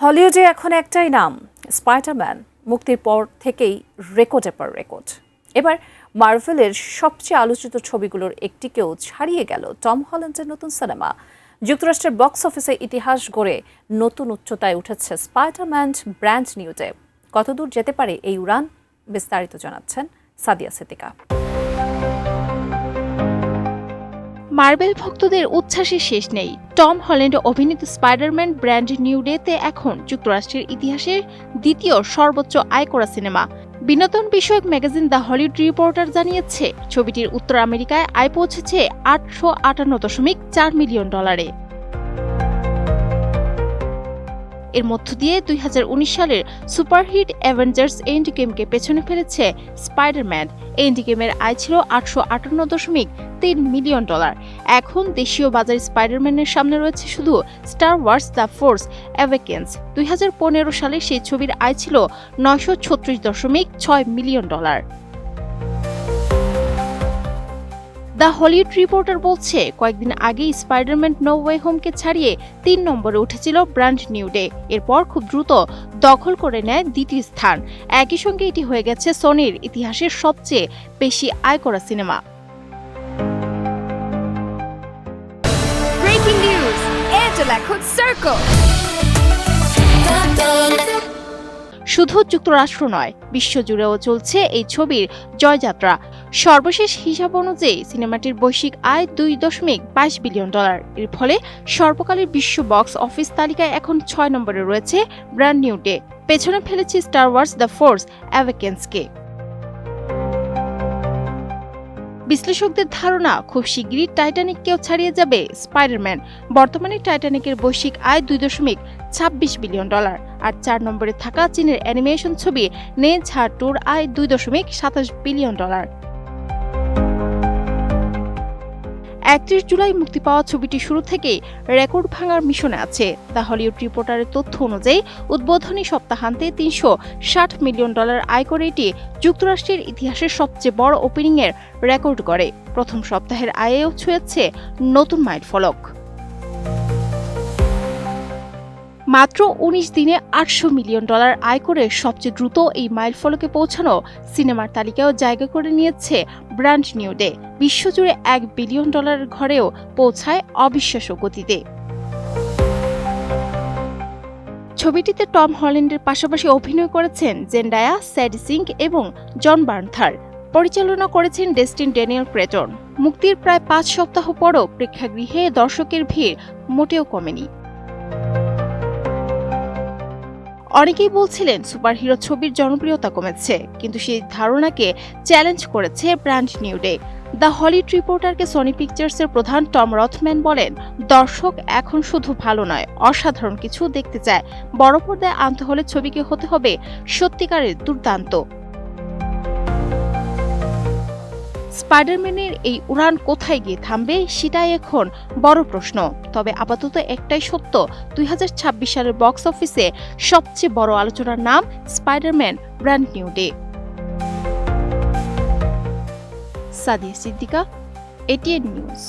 হলিউডে এখন একটাই নাম, স্পাইডারম্যান। মুক্তির পর থেকেই রেকর্ডের পর রেকর্ড। এবার মার্ভেলের সবচেয়ে আলোচিত ছবিগুলোর একটিকেও ছাড়িয়ে গেল টম হল্যান্ডের নতুন সিনেমা। যুক্তরাষ্ট্রের বক্স অফিসে ইতিহাস গড়ে নতুন উচ্চতায় উঠেছে স্পাইডারম্যান ব্র্যান্ড নিউ ডে। কতদূর যেতে পারে এই উড়ান, বিস্তারিত জানাচ্ছেন সাদিয়া সিদ্দিকা। মার্বেল ভক্তদের উচ্ছ্বাসের শেষ নেই। টম হল্যান্ড অভিনীত স্পাইডারম্যান ব্র্যান্ড নিউ ডেতে এখন যুক্তরাষ্ট্রের ইতিহাসের দ্বিতীয় সর্বোচ্চ আয় করা সিনেমা। বিনোদন বিষয়ক ম্যাগাজিন দ্য হলিউড রিপোর্টার জানিয়েছে, ছবিটির উত্তর আমেরিকায় আয় পৌঁছেছে $858.4 মিলিয়ন। এর মধ্য দিয়ে 2019 সালের সুপারহিট অ্যাভেঞ্জার্স এন্ড গেমকে পেছনে ফেলেছে স্পাইডারম্যান। এন্ড গেমের আয় ছিল $858.3 মিলিয়ন। এখন দেশীয় বাজারে স্পাইডারম্যানের সামনে রয়েছে শুধু স্টার ওয়ার্স দ্য ফোর্স অ্যাওয়েকেন্স। 2015 সালে সেই ছবির আয় ছিল $936.6 মিলিয়ন। দ্য হলিউড রিপোর্টার বলছে, কয়েকদিন আগেই স্পাইডারম্যান নো ওয়ে হোমকে ছাড়িয়ে 3 নম্বরে উঠেছিল ব্র্যান্ড নিউ ডে। এরপর খুব দ্রুত দখল করে নেয় দ্বিতীয় স্থান। একই সঙ্গে এটি হয়ে গেছে সনির ইতিহাসের সবচেয়ে বেশি আয় করা cinema. Breaking news, Angela could circle. শুধু যুক্তরাষ্ট্র নয়, বিশ্বজুড়েও চলছে এই ছবির জয়যাত্রা। সর্বশেষ হিসাব অনুযায়ী সিনেমাটির বৈশ্বিক আয় $2.22 বিলিয়ন। এর ফলে সর্বকালের বিশ্ব বক্স অফিস তালিকায় এখন 6 নম্বরে রয়েছে ব্র্যান্ড নিউ ডে। পেছনে ফেলেছে স্টার ওয়ার্স দ্য ফোর্স অ্যাওয়েকেন্সকে। বিশ্লেষকদের ধারণা, খুব শিগগিরই টাইটানিককেও ছাড়িয়ে যাবে স্পাইডারম্যান। বর্তমানে টাইটানিকের বৈশ্বিক আয় $2.26 বিলিয়ন। আর 4 নম্বরে থাকা চীনের অ্যানিমেশন ছবি নে ঝা 2-র আয় $2.27 বিলিয়ন। 31 জুলাই মুক্তি পাওয়া ছবিটি শুরু থেকেই রেকর্ড ভাঙার মিশনে আছে। দ্য হলিউড রিপোর্টারের তথ্য অনুযায়ী উদ্বোধনী সপ্তাহান্তে $360 মিলিয়ন আয় করে এটি যুক্তরাষ্ট্রের ইতিহাসের সবচেয়ে বড় ওপেনিংয়ের রেকর্ড করে। প্রথম সপ্তাহের আয়েও ছুঁয়েছে নতুন মাইলফলক। মাত্র 19 দিনে $800 মিলিয়ন আয় করে সবচেয়ে দ্রুত এই মাইলফলকে পৌঁছানো সিনেমার তালিকায়ও জায়গা করে নিয়েছে ব্র্যান্ড নিউ ডে। বিশ্বজুড়ে $1 বিলিয়ন ঘরেও পৌঁছায় অবিশ্বাস্য গতিতে। ছবিটিতে টম হল্যান্ডের পাশাপাশি অভিনয় করেছেন জেন্ডায়া, স্যাডি সিঙ্ক এবং জন বার্নথার। পরিচালনা করেছেন ডেস্টিন ড্যানিয়েল ক্রেটন। মুক্তির প্রায় 5 সপ্তাহ পরও প্রেক্ষাগৃহে দর্শকের ভিড় মোটেও কমেনি। অনেকেই বলছিলেন সুপারহিরো ছবির জনপ্রিয়তা কমেছে, কিন্তু সেই ধারণাকে চ্যালেঞ্জ করেছে brand new day. The Hollywood রিপোর্টারকে সনি পিকচার্সের প্রধান টম রথম্যান বলেন, দর্শক এখন শুধু ভালো নয়, অসাধারণ কিছু দেখতে চায়। বড় পর্দায় আনতে হলে ছবিকে হতে হবে সত্যিকারের দুর্দান্ত। স্পাইডারম্যানের এই উড়ান কোথায় গিয়ে থামবে সেটাই এখন বড় প্রশ্ন। তবে আপাতত একটাই সত্য, 2026 সালের বক্স অফিসে সবচেয়ে বড় আলোচনার নাম Spiderman brand new day. Sadia Siddika, ATN news.